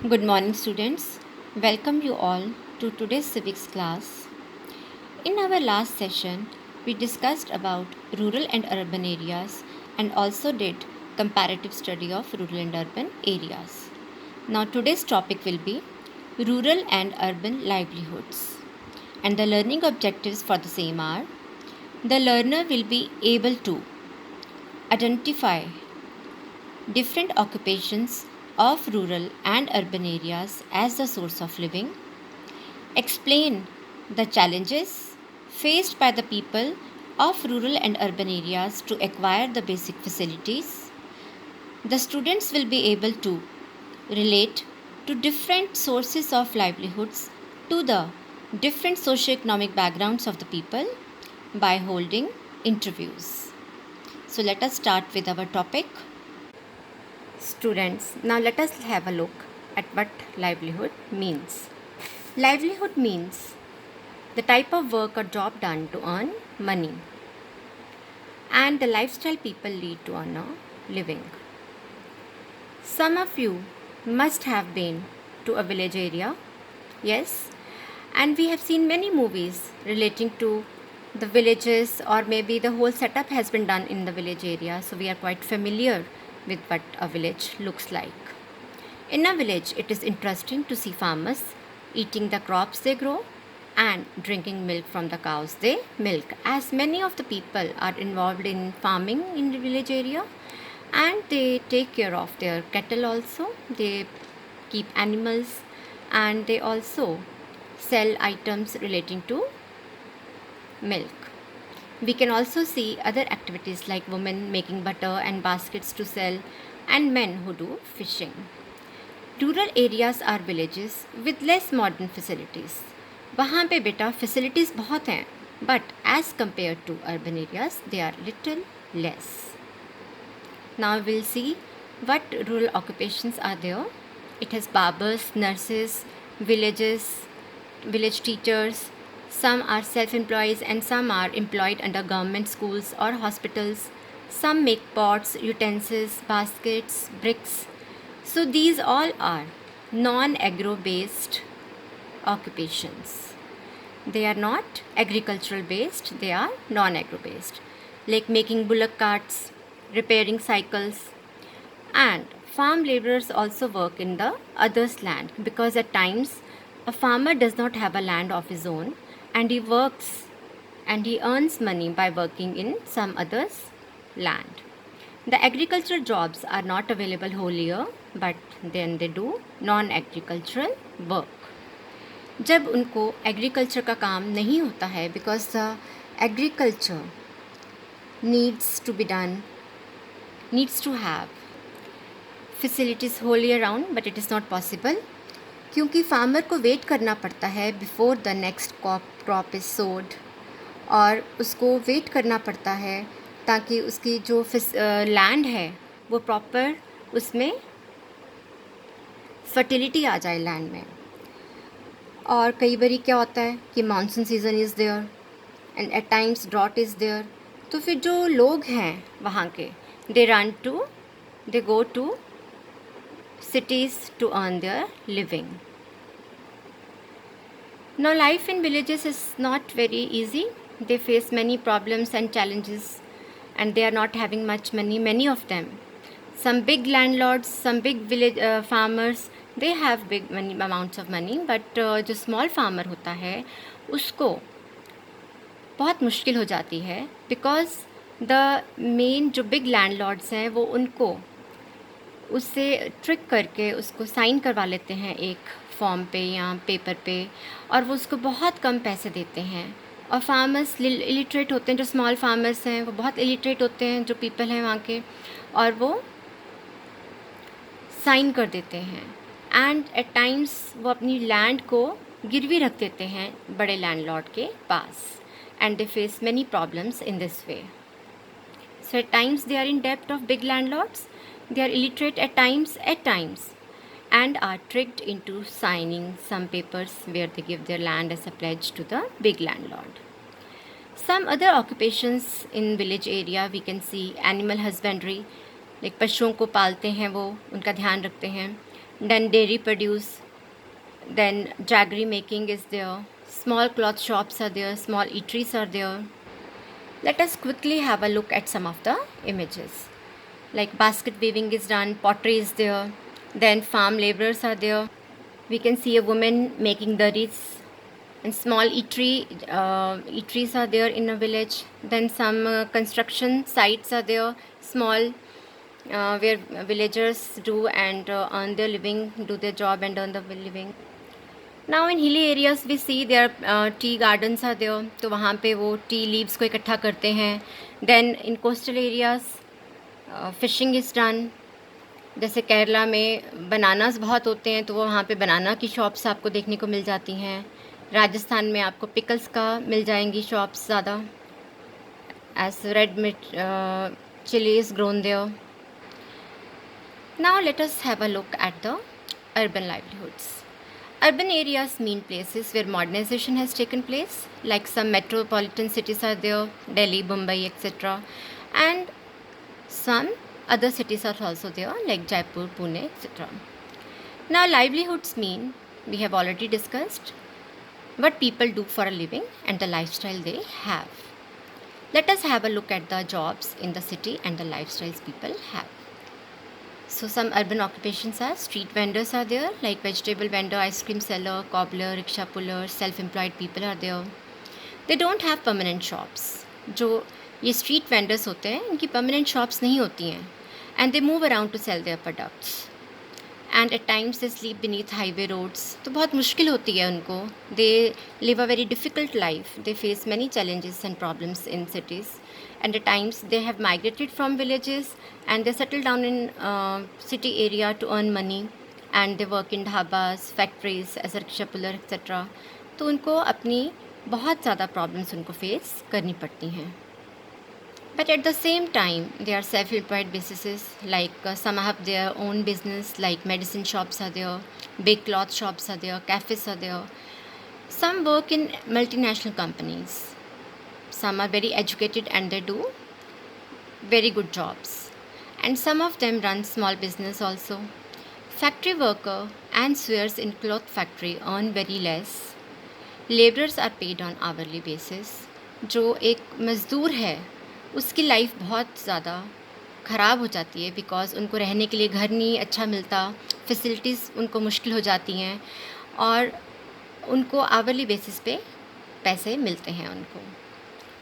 Good morning, students. Welcome you all to today's civics class. In our last session, we discussed about rural and urban areas and also did comparative study of rural and urban areas. Now today's topic will be rural and urban livelihoods. And the learning objectives for the same are: the learner will be able to identify different occupations of rural and urban areas as the source of living, explain the challenges faced by the people of rural and urban areas to acquire the basic facilities. The students will be able to relate to different sources of livelihoods to the different socioeconomic backgrounds of the people by holding interviews. So let us start with our topic. Students, now let us have a look at what livelihood means. Livelihood means the type of work or job done to earn money and the lifestyle people lead to earn a living. Some of you must have been to a village area, yes, and we have seen many movies relating to the villages, or maybe the whole setup has been done in the village area, so we are quite familiar with what a village looks like. In a village, it is interesting to see farmers eating the crops they grow and drinking milk from the cows they milk, as many of the people are involved in farming in the village area and they take care of their cattle also. They keep animals and they also sell items relating to milk. We can also see other activities like women making butter and baskets to sell and men who do fishing. Rural areas are villages with less modern facilities. वहाँ पे बेटा facilities बहुत हैं but as compare to urban areas they are little less. Now will see what rural occupations are there. It has barbers, nurses, village teachers. Some are self-employed and some are employed under government schools or hospitals. Some make pots, utensils, baskets, bricks. So these all are non-agro based occupations. They are not agricultural based, they are non-agro based, like making bullock carts, repairing cycles. And farm laborers also work in the other's land, because at times a farmer does not have a land of his own and he works and he earns money by working in some other's land. The agricultural jobs are not available whole year, but then they do non-agricultural work. जब उनको agriculture का काम नहीं होता है, because the agriculture needs to be done, needs to have facilities whole year round, but it is not possible क्योंकि farmer को wait करना पड़ता है before the next crop is सोड, और उसको वेट करना पड़ता है ताकि उसकी जो लैंड है वो प्रॉपर उसमें फर्टिलिटी आ जाए लैंड में. और कई बारी क्या होता है कि monsoon season is there and at times drought is there, तो फिर जो लोग हैं वहाँ के they go to cities to earn their living. Now life in villages is not very easy. They face many problems and challenges and they are not having much money, many of them. Some big landlords, some big village farmers, they have big amounts of money, but जो small farmer होता है उसको बहुत मुश्किल हो जाती है, because the main जो big landlords हैं वो उनको उससे ट्रिक करके उसको साइन करवा लेते हैं एक फॉर्म पे या पेपर पे, और वो उसको बहुत कम पैसे देते हैं. और फार्मर्स इलिटरेट होते हैं, जो स्मॉल फार्मर्स हैं वो बहुत इलिटरेट होते हैं, जो पीपल हैं वहाँ के, और वो साइन कर देते हैं एंड एट टाइम्स वो अपनी लैंड को गिरवी रख देते हैं बड़े लैंडलॉर्ड के पास, and they face many problems in this way. So at times they are in डेब्ट of big landlords. They are illiterate at times and are tricked into signing some papers where they give their land as a pledge to the big landlord. Some other occupations in village area we can see animal husbandry, like पशुओं को पालते हैं वो, उनका ध्यान रखते हैं. then dairy produce, then jaggery making is there, small cloth shops are there, small eateries are there. Let us quickly have a look at some of the images. Like basket weaving is done, pottery is there, then farm laborers are there. We can see a woman making durries, and small eateries are there in a village. Then some construction sites are there, small, where villagers do and earn their living, do their job and earn the living. Now in hilly areas we see there tea gardens are there, तो वहाँ पे वो tea leaves को इकट्ठा करते हैं. Then in coastal areas fishing is done. जैसे केरला में बनानास बहुत होते हैं, तो वो वहाँ पे बनाना की शॉप्स आपको देखने को मिल जाती हैं. राजस्थान में आपको पिकल्स का मिल जाएंगी शॉप्स ज़्यादा, as red chili is grown there. Now let us have a look at the urban livelihoods. Urban areas mean places where modernization has taken place, like some metropolitan cities are there, Delhi, Mumbai, etc. And some other cities are also there, like Jaipur, Pune, etc. Now livelihoods mean, we have already discussed, what people do for a living and the lifestyle they have. Let us have a look at the jobs in the city and the lifestyles people have. So some urban occupations are, street vendors are there, like vegetable vendor, ice cream seller, cobbler, rickshaw puller, self-employed people are there. They don't have permanent shops. जो ये street vendors होते हैं, इनकी permanent shops नहीं होती हैं, and they move around to sell their products. And at times they sleep beneath highway roads. तो बहुत मुश्किल होती है उनको. They live a very difficult life. They face many challenges and problems in cities. And at times they have migrated from villages and they settle down in city area to earn money, and they work in dhabas, factories as a rickshaw puller, etc. तो उनको अपनी बहुत ज़्यादा problems उनको face करनी पड़ती हैं. But at the same time, they are self-employed businesses, like some have their own business, like medicine shops are there, big cloth shops are there, cafes are there. Some work in multinational companies. Some are very educated and they do very good jobs. And some of them run small business also. Factory worker and sewers in cloth factory earn very less. Laborers are paid on hourly basis. जो एक मज़दूर है उसकी life बहुत ज़्यादा ख़राब हो जाती है, बिकॉज़ उनको रहने के लिए घर नहीं अच्छा मिलता, फैसिलिटीज़ उनको मुश्किल हो जाती हैं और उनको आवर्ली बेसिस पे पैसे मिलते हैं उनको.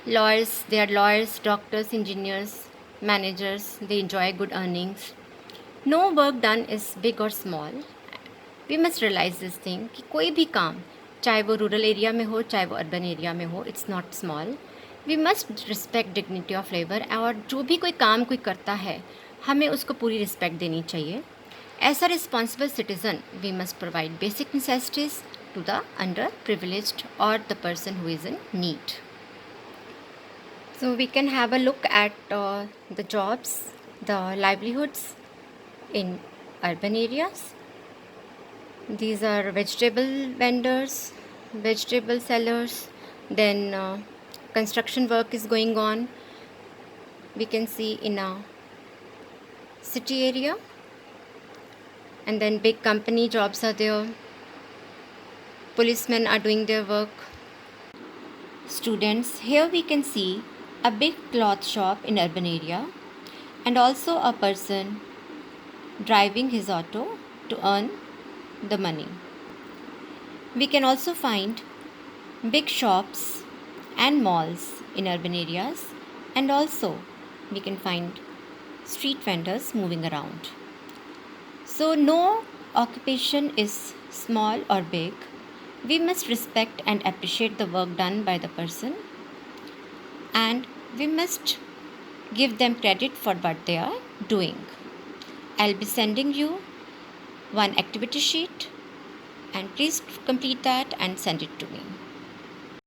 Lawyers, they are lawyers, doctors, engineers, managers, they enjoy good earnings. No work done is big or small. We must realize this thing कि कोई भी काम, चाहे वो रूरल एरिया में हो चाहे वो अर्बन एरिया में हो, it's not small. We must respect dignity of labor. और जो भी कोई काम कोई करता है हमें उसको पूरी रिस्पेक्ट देनी चाहिए. As a responsible citizen, we must provide basic necessities to the underprivileged or the person who is in need. So we can have a look at the jobs, the livelihoods in urban areas. These are vegetable vendors, vegetable sellers, then construction work is going on. We can see in a city area, and then big company jobs are there. Policemen are doing their work. Students, here we can see a big cloth shop in urban area and also a person driving his auto to earn the money. We can also find big shops and malls in urban areas, and also we can find street vendors moving around. So no occupation is small or big. We must respect and appreciate the work done by the person, and we must give them credit for what they are doing. I'll be sending you one activity sheet, and please complete that and send it to me.